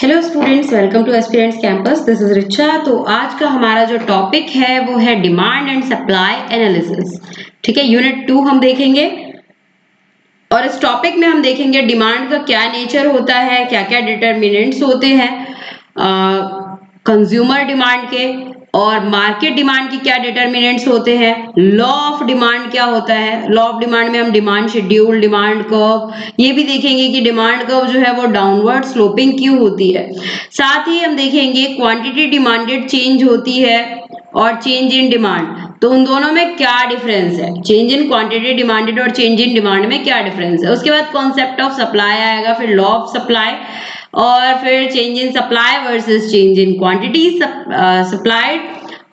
Hello students, welcome two aspirants campus. This is Richa. तो आज का हमारा जो टॉपिक है वो है डिमांड एंड सप्लाई एनालिसिस। ठीक है, यूनिट 2 हम देखेंगे और इस टॉपिक में हम देखेंगे डिमांड का क्या नेचर होता है, क्या क्या डिटर्मिनेंट्स होते हैं कंज्यूमर डिमांड के, और मार्केट डिमांड के क्या डिटर्मिनेंट्स होते हैं, लॉ ऑफ डिमांड क्या होता है। लॉ ऑफ डिमांड में हम डिमांड शेड्यूल, डिमांड कर्व, ये भी देखेंगे कि डिमांड कर्व जो है वो डाउनवर्ड स्लोपिंग क्यों होती है। साथ ही हम देखेंगे क्वांटिटी डिमांडेड चेंज होती है और चेंज इन डिमांड, तो उन दोनों में क्या डिफरेंस है, चेंज इन क्वांटिटी डिमांडेड और चेंज इन डिमांड में क्या डिफरेंस है। उसके बाद कॉन्सेप्ट ऑफ सप्लाई आएगा, फिर लॉ ऑफ सप्लाई, और फिर change in supply versus change in quantity supplied,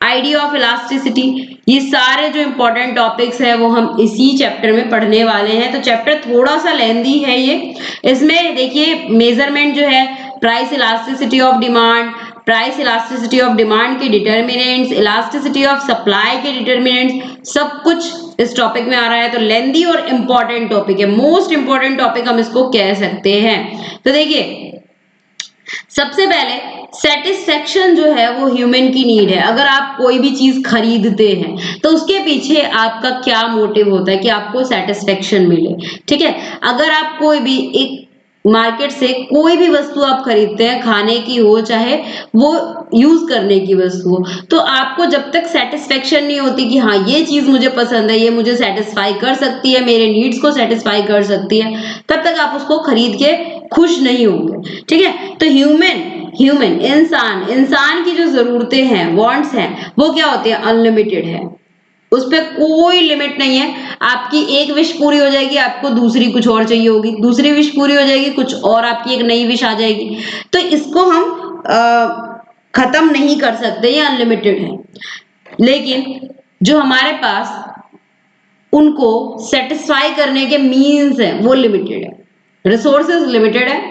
idea of elasticity. ये सारे जो इंपॉर्टेंट टॉपिक्स है वो हम इसी चैप्टर में पढ़ने वाले हैं। तो चैप्टर थोड़ा सा लेंदी है ये। इसमें देखिए मेजरमेंट जो है, price elasticity of demand, price elasticity of demand के डिटर्मिनेंट्स, इलास्टिसिटी ऑफ सप्लाई के डिटर्मिनेंट्स, सब कुछ इस टॉपिक में आ रहा है। तो लेंदी और इंपॉर्टेंट टॉपिक है, मोस्ट इंपॉर्टेंट टॉपिक हम इसको कह सकते हैं। तो देखिए सबसे पहले सेटिस्फेक्शन जो है वो ह्यूमन की नीड है। अगर आप कोई भी चीज खरीदते हैं तो उसके पीछे आपका क्या मोटिव होता है कि आपको सेटिस्फेक्शन मिले। ठीक है, अगर आप कोई भी एक मार्केट से कोई भी वस्तु आप खरीदते हैं, खाने की हो चाहे वो यूज करने की वस्तु हो, तो आपको जब तक सेटिस्फेक्शन नहीं होती कि हाँ ये चीज मुझे पसंद है, ये मुझे सेटिस्फाई कर सकती है, मेरे नीड्स को सेटिस्फाई कर सकती है, तब तक आप उसको खरीद के खुश नहीं होंगे। ठीक है, तो ह्यूमन इंसान की जो जरूरतें हैं, वांट्स हैं, वो क्या होती है, अनलिमिटेड है। उस पर कोई लिमिट नहीं है। आपकी एक विश पूरी हो जाएगी, आपको दूसरी कुछ और चाहिए होगी, दूसरी विश पूरी हो जाएगी, कुछ और आपकी एक नई विश आ जाएगी। तो इसको हम खत्म नहीं कर सकते, ये अनलिमिटेड है। लेकिन जो हमारे पास उनको सेटिस्फाई करने के मीन्स है वो लिमिटेड है, रिसोर्सेज लिमिटेड है,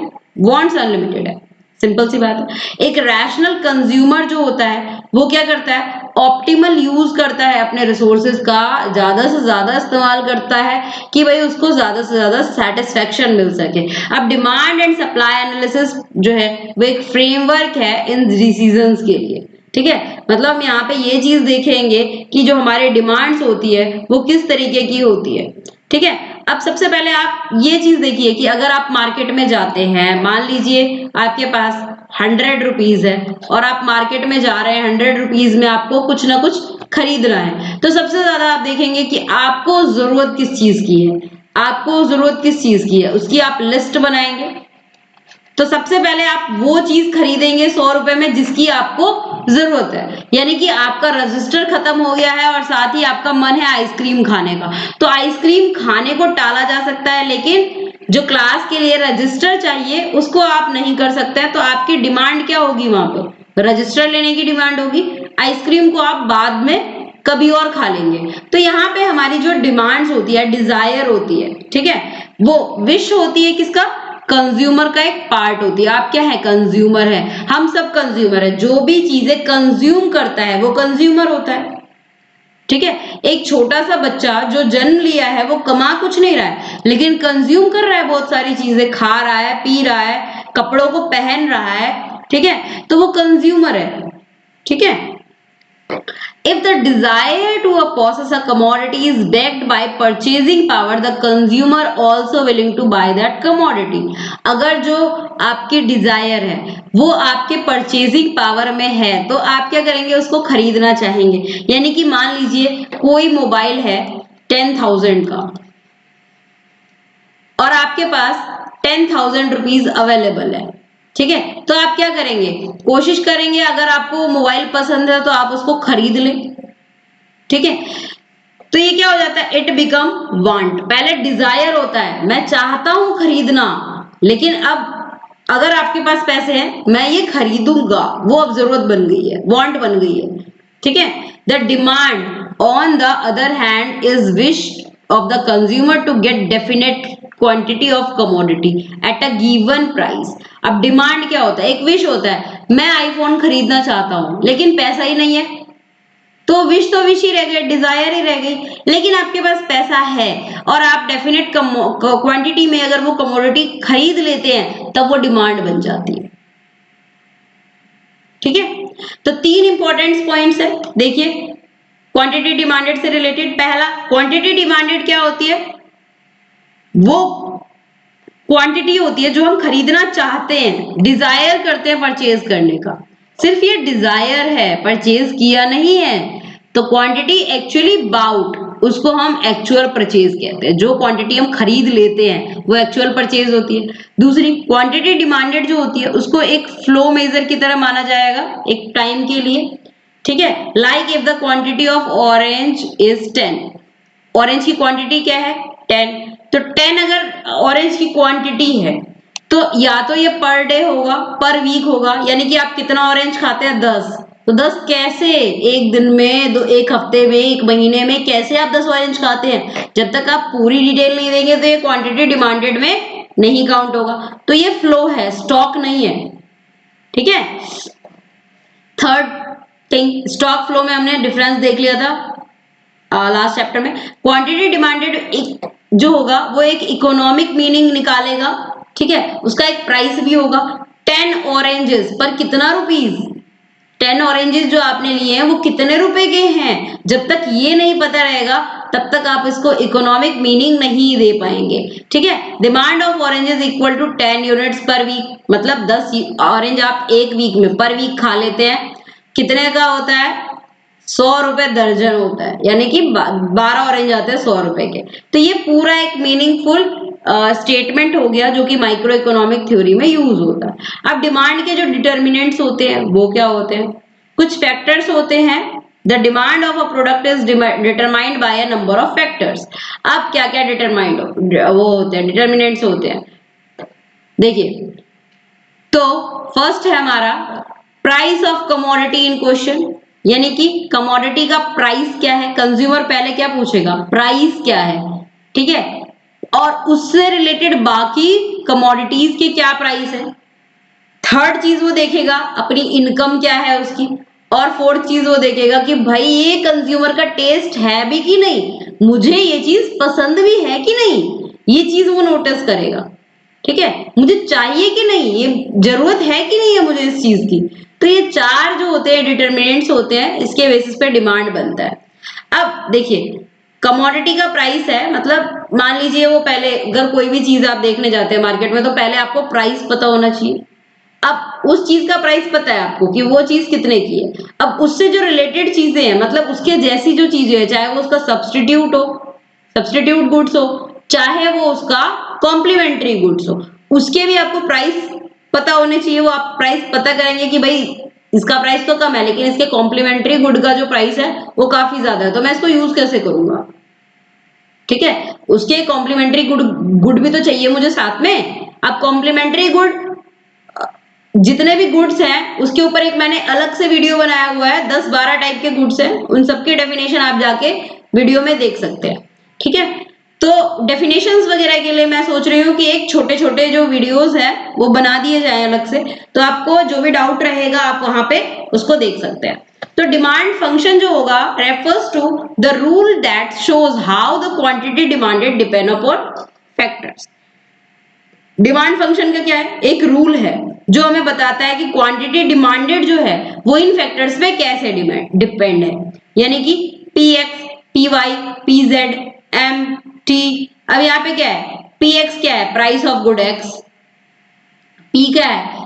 वांट्स अनलिमिटेड है। सिंपल सी बात है। एक रैशनल कंज्यूमर जो होता है वो क्या करता है, ऑप्टिमल यूज करता है अपने रिसोर्सेज का, ज्यादा से ज्यादा इस्तेमाल करता है कि भाई उसको ज्यादा से ज्यादा सेटिस्फेक्शन मिल सके। अब डिमांड एंड सप्लाई एनालिसिस जो है वो एक फ्रेमवर्क है इन डिसीजंस के लिए। ठीक है, मतलब यहाँ पे ये चीज देखेंगे कि जो हमारी डिमांड्स होती है वो किस तरीके की होती है। ठीक है, अब सबसे पहले आप ये चीज देखिए कि अगर आप मार्केट में जाते हैं, मान लीजिए आपके पास 100 रुपीज है और आप मार्केट में जा रहे हैं, 100 रुपीज में आपको कुछ ना कुछ खरीदना है, तो सबसे ज्यादा आप देखेंगे कि आपको जरूरत किस चीज की है, आपको जरूरत किस चीज की है उसकी आप लिस्ट बनाएंगे। तो सबसे पहले आप वो चीज खरीदेंगे 100 रुपए में जिसकी आपको जरूरत है, यानी कि आपका रजिस्टर खत्म हो गया है और साथ ही आपका मन है आइसक्रीम खाने का, तो आइसक्रीम खाने को टाला जा सकता है, लेकिन जो क्लास के लिए रजिस्टर चाहिए उसको आप नहीं कर सकते हैं। तो आपकी डिमांड क्या होगी, वहां पे रजिस्टर लेने की डिमांड होगी, आइसक्रीम को आप बाद में कभी और खा लेंगे। तो यहाँ पे हमारी जो डिमांड्स होती है, डिजायर होती है, ठीक है, वो विश होती है किसका, कंज्यूमर का एक पार्ट होती है। आप क्या है, कंज्यूमर है, हम सब कंज्यूमर है, जो भी चीजें कंज्यूम करता है वो कंज्यूमर होता है। ठीक है, एक छोटा सा बच्चा जो जन्म लिया है वो कमा कुछ नहीं रहा है, लेकिन कंज्यूम कर रहा है, बहुत सारी चीजें खा रहा है, पी रहा है, कपड़ों को पहन रहा है। ठीक है, तो वो कंज्यूमर है। ठीक है, if the desire to possess a commodity is backed by purchasing power, the consumer also willing to buy that commodity। अगर जो आपकी डिजायर है वो आपके परचेजिंग पावर में है तो आप क्या करेंगे, उसको खरीदना चाहेंगे। यानी कि मान लीजिए कोई मोबाइल है 10,000 का और आपके पास 10,000 रुपीज अवेलेबल है। ठीक है, तो आप क्या करेंगे, कोशिश करेंगे अगर आपको मोबाइल पसंद है तो आप उसको खरीद लें। ठीक है, तो ये क्या हो जाता है, इट बिकम वांट। पहले डिजायर होता है, मैं चाहता हूं खरीदना, लेकिन अब अगर आपके पास पैसे हैं मैं ये खरीदूंगा, वो अब जरूरत बन गई है, वांट बन गई है। ठीक है, the demand on the other hand is wish of the consumer to get definite quantity of commodity at a given price. अब डिमांड क्या होता है, एक विश होता है, मैं आईफोन खरीदना चाहता हूं लेकिन पैसा ही नहीं है, तो विश ही रह गई, डिजायर ही रह गई। लेकिन आपके पास पैसा है और आप डेफिनेट क्वांटिटी में अगर वो कमोडिटी खरीद लेते हैं तब वो डिमांड बन जाती है। ठीक है, तो 3 इंपॉर्टेंट पॉइंट्स है। देखिए क्वांटिटी डिमांडेड से रिलेटेड, पहला क्वांटिटी डिमांडेड क्या होती है, वो क्वांटिटी होती है जो हम खरीदना चाहते हैं, डिजायर करते हैं परचेज करने का, सिर्फ ये डिजायर है, परचेज किया नहीं है। तो क्वांटिटी एक्चुअली बाउट, उसको हम एक्चुअल परचेज कहते हैं। जो क्वांटिटी हम खरीद लेते हैं वो एक्चुअल परचेज होती है। दूसरी क्वांटिटी डिमांडेड जो होती है उसको एक फ्लो मेजर की तरह माना जाएगा एक टाइम के लिए, ठीक है। Like if the quantity of orange is 10, orange की क्वांटिटी क्या है 10, तो 10 अगर ऑरेंज की क्वांटिटी है तो या तो ये पर डे होगा, पर वीक होगा, यानी कि आप कितना ऑरेंज खाते हैं 10, तो 10 कैसे, एक दिन में, दो, एक हफ्ते में, एक महीने में, कैसे आप 10 ऑरेंज खाते हैं? जब तक आप पूरी डिटेल नहीं देंगे तो ये क्वांटिटी डिमांडेड में नहीं काउंट होगा। तो ये फ्लो है, स्टॉक नहीं है, ठीक है। थर्ड थिंग, स्टॉक फ्लो में हमने डिफरेंस देख लिया था लास्ट चैप्टर में। क्वांटिटी डिमांडेड एक जो होगा वो एक इकोनॉमिक मीनिंग निकालेगा, ठीक है, उसका एक प्राइस भी होगा। 10 ऑरेंजेस पर कितना रुपीस, 10 ऑरेंजेस जो आपने लिए हैं वो कितने रुपए के हैं, जब तक ये नहीं पता रहेगा तब तक आप इसको इकोनॉमिक मीनिंग नहीं दे पाएंगे, ठीक है। Demand of oranges equal to 10 units per week, मतलब 10 ऑरेंज आप एक वीक में पर वीक खा लेते हैं, कितने का होता है 100 रुपए दर्जन होता है, यानी कि 12 ऑरेंज आते हैं 100 रुपए के। तो ये पूरा एक मीनिंगफुल स्टेटमेंट हो गया जो कि माइक्रो इकोनॉमिक थ्योरी में यूज होता है। अब डिमांड के जो डिटर्मिनेंट्स होते हैं वो क्या होते हैं, कुछ फैक्टर्स होते हैं। The demand of a product is determined by a number of factors. अब क्या क्या डिटरमाइंड वो होते हैं, डिटर्मिनेंट्स होते हैं, देखिए। तो फर्स्ट है हमारा price of commodity in question, यानी कि कमोडिटी का प्राइस क्या है, कंज्यूमर पहले क्या पूछेगा, प्राइस क्या है, ठीक है, और उससे रिलेटेड बाकी कमोडिटीज के क्या प्राइस है। थर्ड चीज वो देखेगा अपनी इनकम क्या है उसकी, और फोर्थ चीज वो देखेगा कि भाई ये कंज्यूमर का टेस्ट है भी कि नहीं, मुझे ये चीज पसंद भी है कि नहीं, ये चीज वो नोटिस करेगा, ठीक है, मुझे चाहिए कि नहीं, ये जरूरत है कि नहीं है मुझे इस चीज की। तो ये चार जो होते हैं डिटरमिनेंट्स होते हैं, इसके बेसिस पे डिमांड बनता है। अब देखिए कमोडिटी का प्राइस है, मतलब मान लीजिए वो पहले, अगर कोई भी चीज आप देखने जाते हैं मार्केट में तो पहले आपको प्राइस पता होना चाहिए। अब उस चीज का प्राइस पता है आपको कि वो चीज कितने की है, अब उससे जो रिलेटेड चीजें हैं, मतलब उसके जैसी जो चीजें हैं, चाहे वो उसका सब्स्टिट्यूट हो, सब्स्टिट्यूट गुड्स हो, चाहे वो उसका कॉम्प्लीमेंट्री गुड्स हो, उसके भी आपको प्राइस पता होने चाहिए। वो आप प्राइस पता करेंगे कि भाई इसका प्राइस तो कम है लेकिन इसके कॉम्प्लीमेंट्री गुड का जो प्राइस है वो काफी ज्यादा है, तो मैं इसको यूज कैसे करूंगा, ठीक है, उसके कॉम्प्लीमेंट्री गुड गुड भी तो चाहिए मुझे साथ में। अब कॉम्प्लीमेंट्री गुड जितने भी गुड्स हैं उसके ऊपर एक मैंने अलग से वीडियो बनाया हुआ है, 10-12 टाइप के गुड्स हैं, उन सबके डेफिनेशन आप जाके वीडियो में देख सकते हैं, ठीक है। तो डेफिनेशंस वगैरह के लिए मैं सोच रही हूँ कि एक छोटे छोटे जो वीडियोस हैं वो बना दिए जाए अलग से, तो आपको जो भी डाउट रहेगा आप वहां पे उसको देख सकते हैं। तो डिमांड फंक्शन जो होगा refers to the rule that shows how the quantity demanded depend upon factors. Demand function का क्या है, एक रूल है जो हमें बताता है कि क्वांटिटी डिमांडेड जो है वो इन फैक्टर्स पे कैसे डिपेंड है, यानी कि P X, P Y, P Z, M T. अब यहाँ पे क्या है, पी एक्स क्या है, price of good X, P क्या है,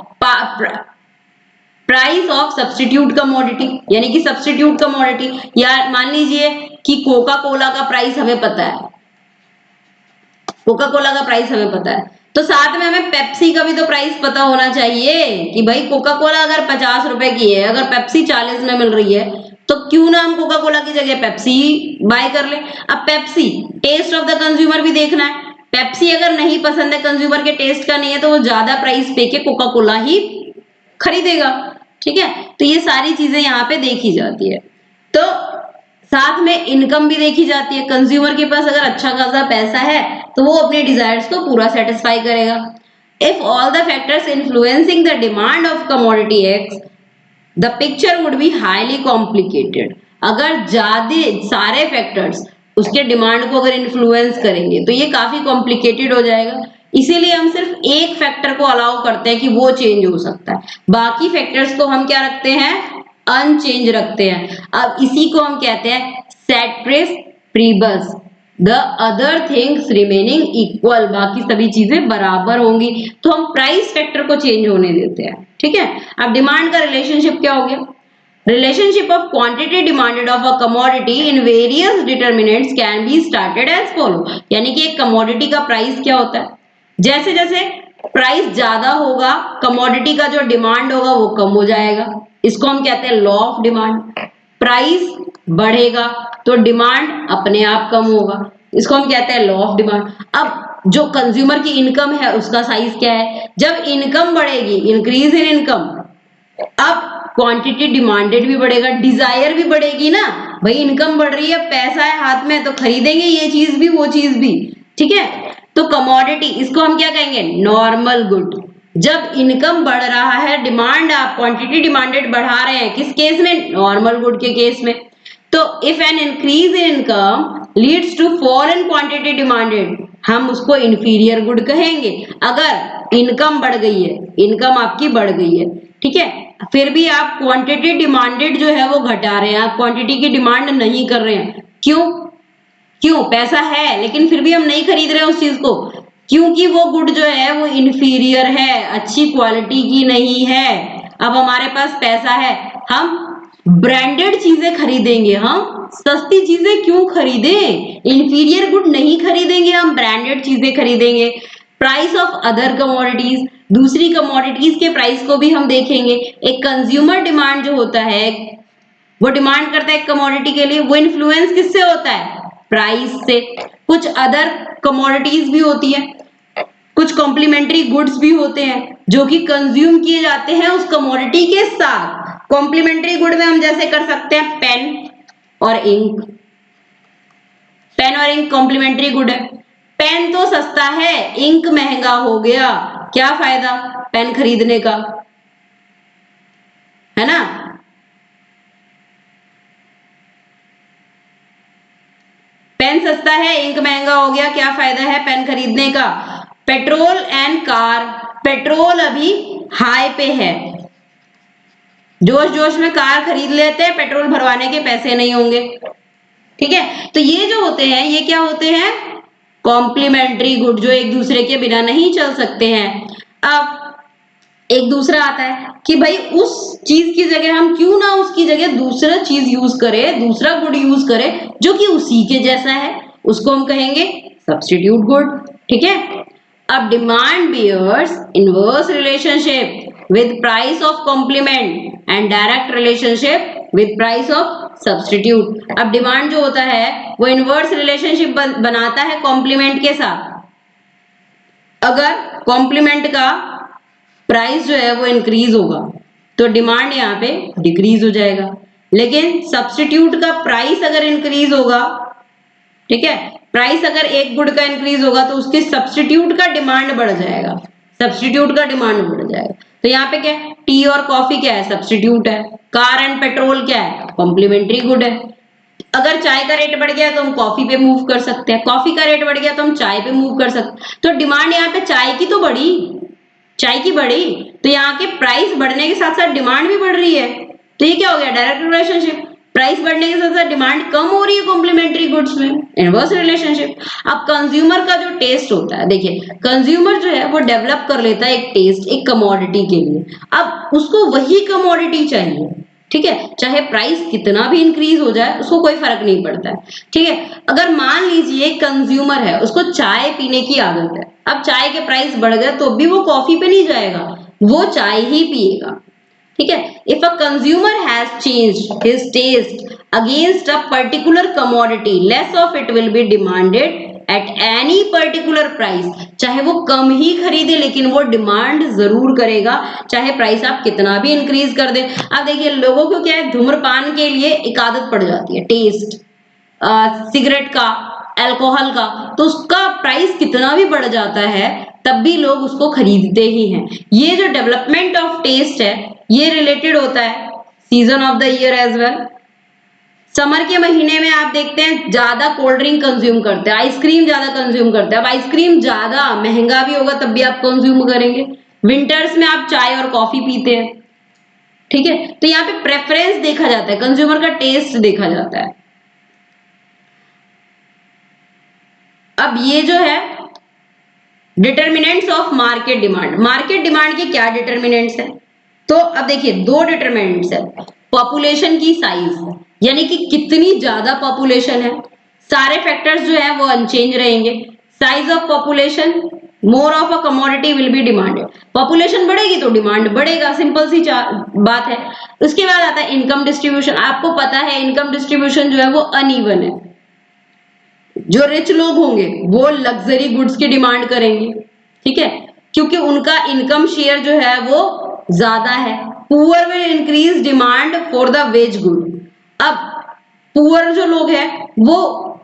प्राइस ऑफ सब्स्टिट्यूट कमोडिटी, यानी कि सब्स्टिट्यूट कमोडिटी, या मान लीजिए कि कोका कोला का प्राइस हमें पता है, कोका कोला का प्राइस हमें पता है, तो साथ में हमें पेप्सी का भी तो प्राइस पता होना चाहिए कि भाई कोका कोला अगर 50 रुपए की है, अगर पेप्सी 40 में मिल रही है, तो क्यों ना हम कोका कोला की जगह पेप्सी बाय कर ले। अब Pepsi taste of the consumer भी देखना है, पेप्सी अगर नहीं पसंद है, कंज्यूमर के टेस्ट का नहीं है, तो वो ज्यादा प्राइस पे के कोका कोला ही खरीदेगा, ठीक है। तो ये सारी चीजें यहाँ पे देखी जाती है। तो साथ में इनकम भी देखी जाती है, कंज्यूमर के पास अगर अच्छा खासा पैसा है तो वो अपने डिजायर्स को पूरा सेटिस्फाई करेगा। If all the factors influencing the demand of commodity x the picture would be highly complicated. अगर ज्यादा सारे फैक्टर्स उसके डिमांड को अगर इन्फ्लुएंस करेंगे तो ये काफी कॉम्प्लिकेटेड हो जाएगा, इसीलिए हम सिर्फ एक फैक्टर को अलाउ करते हैं कि वो चेंज हो सकता है, बाकी फैक्टर्स को हम क्या रखते हैं, अनचेंज रखते हैं। अब इसी को हम कहते हैं ceteris paribus, the other things remaining equal, बाकी सभी चीजें बराबर होंगी, तो हम प्राइस फैक्टर को चेंज होने देते हैं। ठीक है, अब डिमांड का रिलेशनशिप क्या हो गया, relationship of quantity demanded of a commodity in various determinants can be started as follow, यानी कि एक कमोडिटी का प्राइस क्या होता है, जैसे जैसे प्राइस ज्यादा होगा कमोडिटी का जो डिमांड होगा वो कम हो जाएगा, इसको हम कहते हैं लॉ ऑफ डिमांड। प्राइस बढ़ेगा तो डिमांड अपने आप कम होगा, इसको हम कहते हैं लॉ ऑफ डिमांड। अब जो कंज्यूमर की इनकम है उसका साइज क्या है, जब इनकम बढ़ेगी, इंक्रीज इन इनकम, अब क्वांटिटी डिमांडेड भी बढ़ेगा, डिजायर भी बढ़ेगी ना, भाई इनकम बढ़ रही है, पैसा है हाथ में तो खरीदेंगे ये चीज भी वो चीज भी। ठीक है, तो कमोडिटी इसको हम क्या कहेंगे, नॉर्मल गुड। जब इनकम बढ़ रहा है, डिमांड आप क्वांटिटी डिमांडेड बढ़ा रहे हैं, किस केस में, नॉर्मल गुड के केस में। तो if an increase in income leads to fall in quantity demanded, हम उसको इंफीरियर गुड कहेंगे। अगर इनकम बढ़ गई है, इनकम आपकी बढ़ गई है, ठीक है, फिर भी आप क्वांटिटी डिमांडेड जो है वो घटा रहे हैं, आप क्वांटिटी की डिमांड नहीं कर रहे हैं, क्यों, क्यों, पैसा है लेकिन फिर भी हम नहीं खरीद रहे हैं उस चीज को, क्योंकि वो गुड जो है वो इंफीरियर है, अच्छी क्वालिटी की नहीं है। अब हमारे पास पैसा है, हम ब्रांडेड चीजें खरीदेंगे, हम सस्ती चीजें क्यों खरीदें, इंफीरियर गुड नहीं खरीदेंगे, हम ब्रांडेड चीजें खरीदेंगे। प्राइस ऑफ अदर कमोडिटीज, दूसरी कमोडिटीज के प्राइस को भी हम देखेंगे। एक कंज्यूमर डिमांड जो होता है, वो डिमांड करता है कमोडिटी के लिए, वो इन्फ्लुएंस किससे होता है, प्राइस से। कुछ अदर कमोडिटीज भी होती है, कुछ कॉम्प्लीमेंट्री गुड्स भी होते हैं जो कि कंज्यूम किए जाते हैं उस कमोडिटी के साथ। कॉम्प्लीमेंट्री गुड में हम जैसे कर सकते हैं पेन और इंक, पेन और इंक कॉम्प्लीमेंट्री गुड है। पेन तो सस्ता है, इंक महंगा हो गया, क्या फायदा पेन खरीदने का, है ना। पेन सस्ता है, इंक महंगा हो गया, क्या फायदा है पेन खरीदने का। पेट्रोल एंड कार, पेट्रोल अभी हाई पे है, जोश जोश में कार खरीद लेते हैं, पेट्रोल भरवाने के पैसे नहीं होंगे। ठीक है, तो ये जो होते हैं ये क्या होते हैं, कॉम्प्लीमेंट्री गुड, जो एक दूसरे के बिना नहीं चल सकते हैं। अब एक दूसरा आता है कि भाई उस चीज की जगह हम क्यों ना उसकी जगह दूसरा चीज यूज करें, दूसरा गुड यूज करें जो कि उसी के जैसा है, उसको हम कहेंगे सब्स्टिट्यूट गुड। ठीक है, अब demand bears inverse relationship with price of complement and direct relationship with price of substitute. अब डिमांड जो होता है वो इनवर्स रिलेशनशिप बनाता है कॉम्प्लीमेंट के साथ। अगर कॉम्प्लीमेंट का प्राइस जो है वो इंक्रीज होगा तो डिमांड यहाँ पे डिक्रीज हो जाएगा, लेकिन सब्स्टिट्यूट का प्राइस अगर इंक्रीज होगा, ठीक है, प्राइस अगर एक गुड का इंक्रीज होगा तो उसके सब्स्टिट्यूट का डिमांड बढ़ जाएगा, सब्स्टिट्यूट का डिमांड बढ़ जाएगा। तो यहाँ पे क्या है, टी और कॉफी क्या है, सब्स्टिट्यूट है, कार एंड पेट्रोल क्या है, कॉम्प्लीमेंट्री गुड है। अगर चाय का रेट बढ़ गया तो हम कॉफी पे मूव कर सकते हैं, कॉफी का रेट बढ़ गया तो हम चाय पे मूव कर सकते हैं। तो डिमांड यहाँ पे चाय की तो बढ़ी, चाय की बढ़ी, तो यहाँ के प्राइस बढ़ने के साथ साथ डिमांड भी बढ़ रही है, तो ये क्या हो गया, डायरेक्ट रिलेशनशिप। प्राइस बढ़ने के साथ साथ डिमांड कम हो रही है कॉम्प्लीमेंट्री गुड्स में, इनवर्स रिलेशनशिप। अब कंज्यूमर का जो टेस्ट होता है, देखिए कंज्यूमर जो है वो डेवलप कर लेता है एक टेस्ट एक कमोडिटी के लिए, अब उसको वही कमोडिटी चाहिए। ठीक है, चाहे प्राइस कितना भी इंक्रीज हो जाए उसको कोई फर्क नहीं पड़ता है। ठीक है, अगर मान लीजिए कंज्यूमर है, उसको चाय पीने की आदत है, अब चाय के प्राइस बढ़ गए तो भी वो कॉफी पे नहीं जाएगा, वो चाय ही पिएगा। ठीक है, if a consumer has changed his taste against a particular commodity less of it will be demanded at any particular price, चाहे वो कम ही खरीदे लेकिन वो डिमांड जरूर करेगा, चाहे प्राइस आप कितना भी इंक्रीज कर दे। अब देखिए लोगों को क्या है, धूम्रपान के लिए एक आदत पड़ जाती है, टेस्ट, सिगरेट का, अल्कोहल का, तो उसका प्राइस कितना भी बढ़ जाता है तब भी लोग उसको खरीदते ही हैं। ये जो डेवलपमेंट ऑफ टेस्ट है ये रिलेटेड होता है season of the year as well. Summer के महीने में आप देखते हैं ज्यादा कोल्ड ड्रिंक कंज्यूम करते हैं, आइसक्रीम ज्यादा कंज्यूम करते हैं। अब आइसक्रीम ज्यादा महंगा भी होगा तब भी आप कंज्यूम करेंगे। विंटर्स में आप चाय और कॉफी पीते हैं, ठीक है। तो यहाँ पे प्रेफरेंस देखा जाता है, कंज्यूमर का टेस्ट देखा जाता है। अब ये जो है determinants of market demand, market demand के क्या डिटर्मिनेंट्स है? तो अब देखिए दो डिटर्मिनेंट्स है। पॉपुलेशन की साइज, यानी कि कितनी ज्यादा पॉपुलेशन है, सारे फैक्टर्स जो है वो अनचेंज रहेंगे। Size of population, more of a commodity will be demanded, population बढ़ेगी तो डिमांड बढ़ेगा, सिंपल सी बात है। उसके बाद आता है इनकम डिस्ट्रीब्यूशन। आपको पता है इनकम डिस्ट्रीब्यूशन जो है वो अनइवन है। जो रिच लोग होंगे वो लग्जरी गुड्स की डिमांड करेंगे, ठीक है, क्योंकि उनका इनकम शेयर जो है वो ज्यादा है। Poor will increase demand for the ways good. अब पुअर जो लोग हैं वो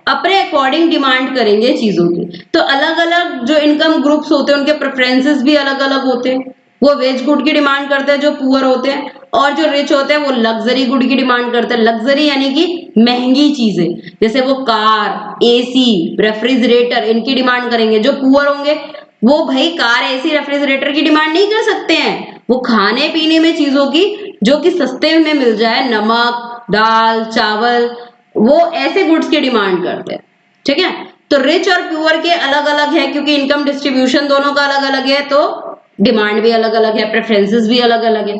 अपने अकॉर्डिंग डिमांड करेंगे चीजों की। तो अलग अलग जो इनकम ग्रुप्स होते हैं उनके प्रेफरेंसेस भी अलग अलग होते हैं। वो वेज गुड की डिमांड करते हैं जो पुअर होते हैं, और जो रिच होते हैं वो लग्जरी गुड की डिमांड करते हैं। लग्जरी यानी कि महंगी चीजें, जैसे वो कार, एसी, रेफ्रिजरेटर, इनकी डिमांड करेंगे। जो पुअर होंगे वो भाई कार, एसी, रेफ्रिजरेटर की डिमांड नहीं कर सकते हैं। वो खाने पीने में चीजों की जो कि सस्ते में मिल जाए, नमक, दाल, चावल, वो ऐसे गुड्स की डिमांड करते हैं, ठीक है। तो रिच और पुअर के अलग अलग है, क्योंकि इनकम डिस्ट्रीब्यूशन दोनों का अलग अलग है, तो डिमांड भी अलग अलग है, प्रेफरेंसेस भी अलग अलग है।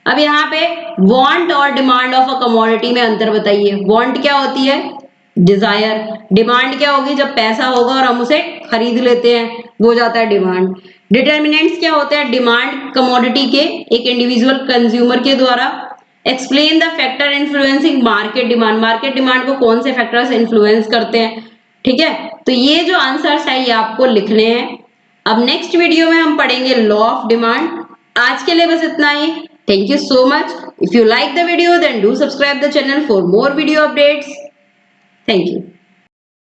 अब यहाँ पे वांट और डिमांड ऑफ अ कमोडिटी में अंतर बताइए। वांट क्या होती है? डिजायर। डिमांड क्या होगी? जब पैसा होगा और हम उसे खरीद लेते हैं, वो जाता है डिमांड। डिटर्मिनेंट्स क्या होते हैं? डिमांड कमोडिटी के, एक इंडिविजुअल कंज्यूमर के द्वारा। Explain the factor influencing market demand, market demand को कौन से फैक्टर्स इन्फ्लुएंस करते हैं, ठीक है। तो ये जो आंसर्स है ये आपको लिखने हैं। अब नेक्स्ट वीडियो में हम पढ़ेंगे लॉ ऑफ डिमांड। आज के लिए बस इतना ही। Thank you so much. If you like the video, then do subscribe the channel for more video updates. Thank you.